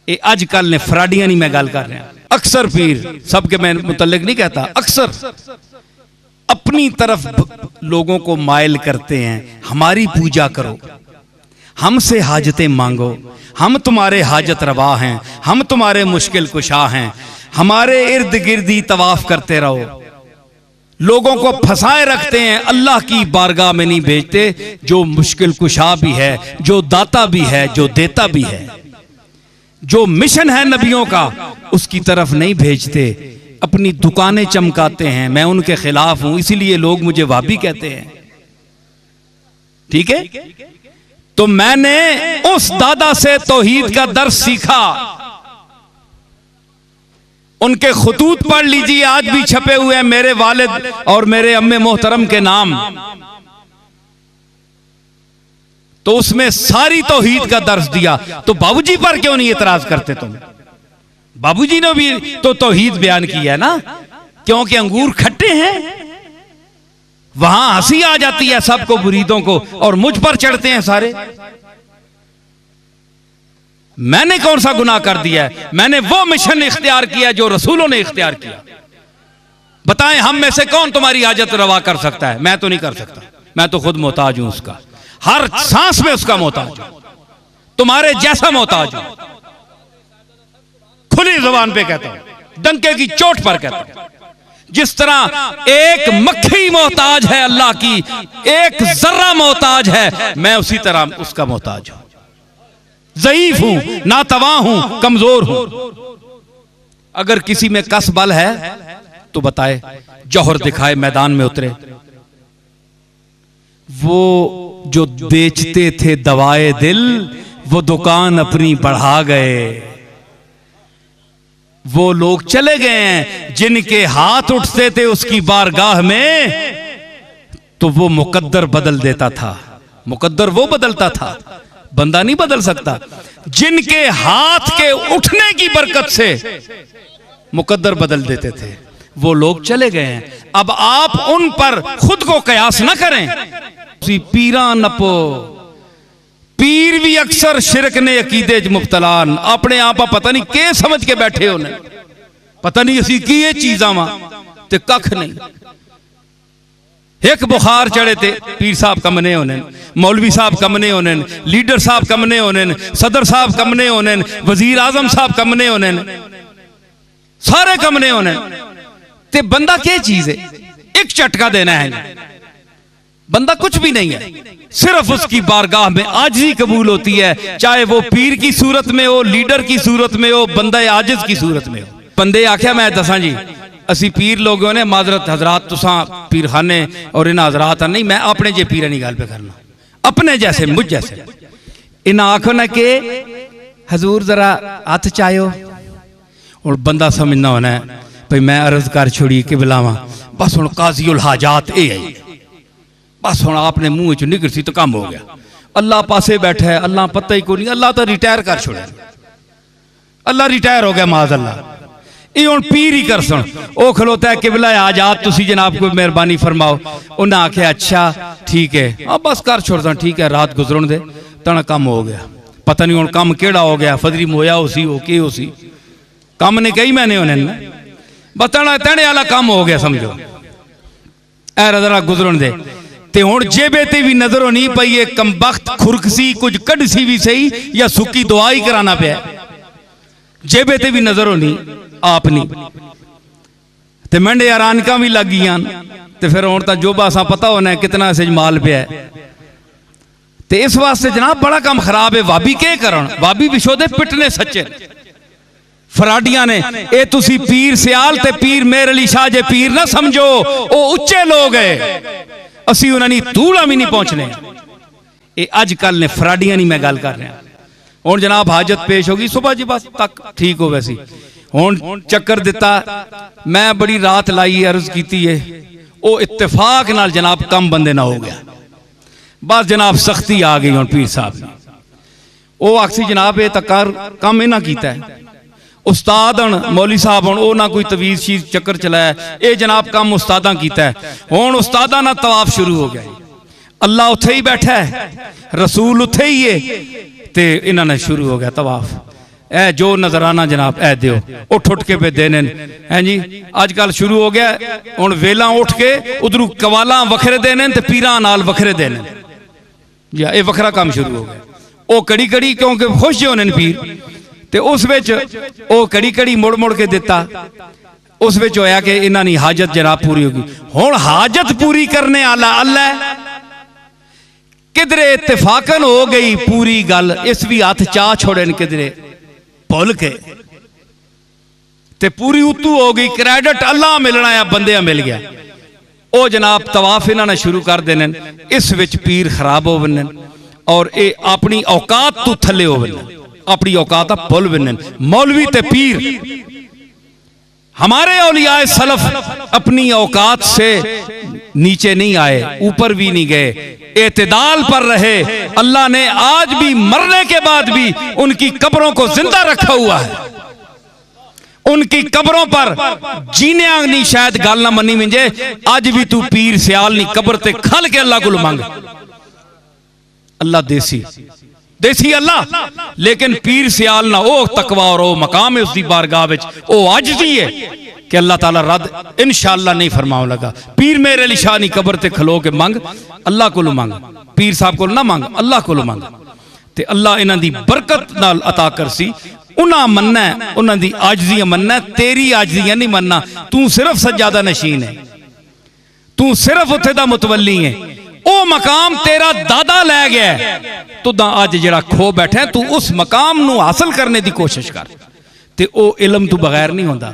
ये अजकल ने फराडियां नहीं, मैं गल कर रहा। अक्सर पीर, सबके मैं मुतल्लिक नहीं कहता, अक्सर अपनी तरफ लोगों को माइल करते हैं। हमारी पूजा करो, हमसे हाजतें मांगो, हम तुम्हारे हाजत रवा हैं, हम तुम्हारे मुश्किल कुशा हैं, हमारे इर्द गिर्द तवाफ करते रहो। लोगों को फंसाए रखते हैं, अल्लाह की बारगाह में नहीं भेजते। जो मुश्किल कुशा भी है, जो दाता भी है, जो देता भी है, जो मिशन है नबियों का, उसकी तरफ नहीं भेजते। अपनी दुकानें चमकाते हैं। मैं उनके खिलाफ हूं, इसीलिए लोग मुझे वाबी कहते हैं। ठीक है, तो मैंने उस दादा से तौहीद का दर्स सीखा। उनके खुतूत पढ़ लीजिए, आज भी छपे हुए हैं, मेरे वालिद और मेरे अम्मे मोहतरम के नाम। तो उसमें सारी तौहीद का दर्स दिया। तो बाबूजी पर क्यों नहीं एतराज करते तुम? बाबूजी ने भी तो तौहीद बयान किया ना, क्योंकि अंगूर खट्टे हैं। वहां हंसी आ जाती है सबको, मुरीदों को, और मुझ पर चढ़ते हैं सारे। मैंने कौन सा गुनाह कर दिया है? मैंने वो मिशन इख्तियार किया जो रसूलों ने इख्तियार किया। बताएं, हम में से कौन तुम्हारी हाजत रवा कर सकता है? मैं तो नहीं कर सकता, मैं तो खुद मोहताज हूं उसका, हर सांस में उसका मोहताज हूं, तुम्हारे जैसा मोहताज हूं। खुली जुबान पे कहता हूं, डंके की चोट पर कहता हूं। जिस तरह एक मक्खी मोहताज है अल्लाह की, एक जर्रा मोहताज है, मैं उसी तरह उसका मोहताज हूं। ज़ईफ हूं, नातवा हूं, कमजोर हूं। अगर किसी में कस बल है तो बताए, जौहर दिखाए, मैदान में उतरे। वो जो बेचते थे दवाए दिल, वो दुकान अपनी बढ़ा गए। वो लोग चले गए हैं जिनके हाथ उठते थे उसकी बारगाह में, तो वो मुकद्दर बदल देता था। मुकद्दर वो बदलता था, बंदा नहीं बदल सकता। जिनके हाथ के उठने की बरकत से मुकद्दर बदल देते थे, वो लोग चले गए हैं। अब आप उन पर खुद को कयास न करें। पीरा नपो, पीर भी अक्सर शिरक ने अकीदे च मुब्तलान, अपने आप पता नहीं के समझ के बैठे होने, पता नहीं असी की ये चीज़ां वा ते कख नहीं। एक बुखार चढ़े थे, पीर साहब कमने होने, मौलवी साहब कमने होने, लीडर साहब कमने होने, सदर साहब कमने होने, वजीर आजम साहब कमने होने, सारे कमने होने। ते बंदा क्या चीज है? एक झटका देना है। बंदा कुछ भी नहीं है, सिर्फ उसकी बारगाह में आजिज़ी कबूल होती है, चाहे वो पीर की सूरत में हो, लीडर की सूरत में हो, बंदा आजिज़ की सूरत में हो। बंदे आख्या, मैं दसा जी, असी पीर लोगों ने माजरत हजरात, तुसा पीर खाने और इन हजरात नहीं, मैं अपने जे पीर नहीं गल पे करना, अपने जैसे, मुझ जैसे। इन आखो ना के हजूर जरा हथ चायो, और बंदा समझना होना है भाई मैं अर्ज कर छोड़ी कि बुलावा, बस हुण काजी उल हाजात ए है, बस हुण आपने मुंह च निकल सी तो काम हो गया। अल्लाह पासे बैठा है, अल्लाह पता ही को नहीं, अल्लाह तो रिटायर कर छोड़े, अल्लाह रिटायर हो गया माज अल्लाह। ये हुण पीर ही कर सुन, ओ खलोता है किबला आजाद, तुसी जनाब कोई मेहरबानी फरमाओ। उन्हें आख्या अच्छा ठीक है, अब बस कर छोड़दा, ठीक है रात गुजरन दे, तना कम हो गया। पता नहीं हुण कम केड़ा हो गया, फजरी मोया उसी हो के उसी कम ने कई मैंने उन्हें बताना तने वाला काम हो गया, समझो ए रजरा गुजरन दे। ते हुण जेबे ते भी नजरों नहीं पई, है कमबख्त खुरकसी कुछ कड़ सी भी सही या सुक्की दुआ ही कराना पे, जेबे ते भी नजरों नहीं आप नहीं, ते मंडे आरानका भी लग गई, ते फिर हुण तां जोबा सा पता होना है कितना से माल पे है। ते इस वास्ते जनाब बड़ा काम खराब है। वाबी के करन, वाबी विशोदे पिटने सच्चे फराडियां ने। ए तुसी पीर सियाल ते पीर मेर अली शाह जे पीर ना समझो, ओ उच्चे लोग है, असी उन्होंने तूड़ा भी नहीं पहुंचने। ये अजकल ने फराडियां नहीं, मैं गल कर रहा। हुण जनाब हाजत पेश होगी सुबह जी बस तक ठीक हो वैसी, हुण चक्कर दिता, मैं बड़ी रात लाई अर्ज की है, वो इत्तेफाक नाल जनाब कम बंदे ना हो गया, बस जनाब सख्ती आ गई। हुण पीर साहब ने वो आखसी जनाब ये तकर कम इन्हां कीता है, उस्ताद मौली साहब हूँ ना कोई तवीज शीज चक्कर चलाया, ये जनाब काम उस्तादा कीता है। हुण उस्तादा ना तवाफ शुरू हो गया, अल्लाह उत्थे ही बैठा है, रसूल उत्थे ही है, ते इन्होंने शुरू हो गया तवाफ। ए जो नजराना जनाब ए दियो उठ उठ के पे देने हैं जी। अजकल शुरू हो गया हुण वेला उठ के उधरों कवाला वखरे देने ते पीरां नाल वखरे देने जी। ये वखरा काम शुरू हो गया। वो कड़ी कड़ी क्योंकि खुश होने पीर ते उस विच वो कड़ी कड़ी मुड़ मुड़ के दिता। उस विच होया कि इन्हां दी हाजत जनाब पूरी होगी। हुण हाजत पूरी करने आला अल्लाह किधरे इत्तेफाकन हो गई पूरी गल इस भी हाथ चा छोड़न किधरे भुल के ते पूरी उतू हो गई। क्रेडिट अल्लाह मिलना है बंदे मिल गया। ओ जनाब तवाफ इन्होंने शुरू कर देने। इस विच पीर खराब हो बने और ये अपनी औकात तो थले हो बने अपनी औकात भुल बने। मौलवी ते पीर हमारे औलियाए सलफ अपनी औकात से नीचे नहीं आए ऊपर भी नहीं गए एतदाल पर रहे। अल्लाह ने आज भी मरने के बाद भी उनकी कब्रों को जिंदा रखा हुआ है। उनकी कब्रों पर जीने नहीं शायद गल ना मनी मिंजे आज भी तू पीर सियाल नहीं कब्र ते खल के अल्लाह को मांग। अल्लाह देसी देसी अल्लाह लेकिन पीर सियाल ना ओ तकवा और ओ मकाम है उसकी बारगाह विच ओ आजिज़ी है कि अल्लाह ताला रद इंशाअल्लाह नहीं फरमाओ लगा। पीर मेरे अली शाह नहीं कब्र ते खलो के मंग अल्लाह को मंग पीर साहब को ना मंग अल्लाह को मंग ते अल्लाह इन्हां दी बरकत नाल अता करसी। उन्हां मनना उन्हां दी आजिज़ी मनना तेरी आजिज़ी नहीं मनना। तू सिर्फ सज्जादा नशीन है तू सिर्फ उत्थे दा मुतवल्ली है। ओ मकाम तेरा दादा लै गया तू अज जरा खो बैठे तू उस मकाम नू हासिल करने की कोशिश कर ते ओ इलम तू बगैर नहीं होता।